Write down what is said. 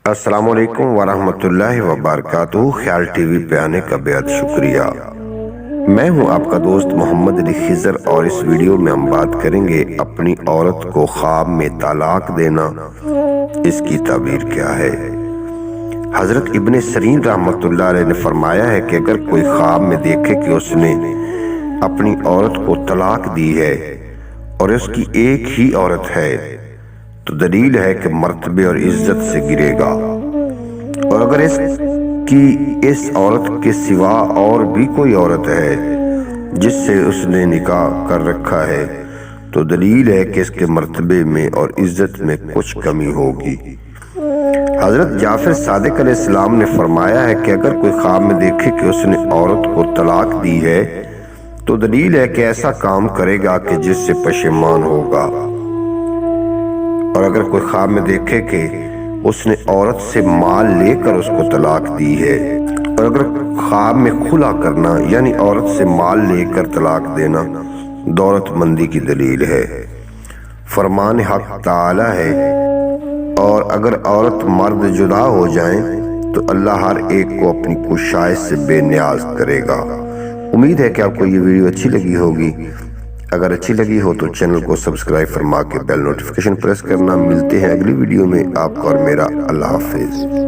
السلام علیکم ورحمۃ اللہ وبرکاتہ۔ خیال ٹی وی پہ آنے کا بہت شکریہ۔ میں ہوں آپ کا دوست محمد علی خضر، اور اس ویڈیو میں ہم بات کریں گے اپنی عورت کو خواب میں طلاق دینا، اس کی تعبیر کیا ہے۔ حضرت ابن سیرین رحمۃ اللہ علیہ نے فرمایا ہے کہ اگر کوئی خواب میں دیکھے کہ اس نے اپنی عورت کو طلاق دی ہے اور اس کی ایک ہی عورت ہے تو دلیل ہے کہ مرتبے اور عزت سے گرے گا، اور اگر اس عورت کے سوا اور بھی کوئی عورت ہے جس سے اس نے نکاح کر رکھا ہے تو دلیل ہے کہ اس کے مرتبے میں اور عزت میں کچھ کمی ہوگی۔ حضرت جعفر صادق علیہ السلام نے فرمایا ہے کہ اگر کوئی خواب میں دیکھے کہ اس نے عورت کو طلاق دی ہے تو دلیل ہے کہ ایسا کام کرے گا کہ جس سے پشیمان ہوگا، اور اگر کوئی خواب میں دیکھے کہ اس نے عورت سے مال لے کر اس کو طلاق دی ہے، اور اگر خواب میں خلا کرنا یعنی عورت سے مال لے کر طلاق دینا دولت مندی کی دلیل ہے۔ فرمان حق تعالی ہے، اور اگر عورت مرد جدا ہو جائیں تو اللہ ہر ایک کو اپنی کشائش سے بے نیاز کرے گا۔ امید ہے کہ آپ کو یہ ویڈیو اچھی لگی ہوگی۔ اگر اچھی لگی ہو تو چینل کو سبسکرائب فرما کے بیل نوٹیفیکیشن پریس کرنا۔ ملتے ہیں اگلی ویڈیو میں آپ کا اور میرا۔ اللہ حافظ۔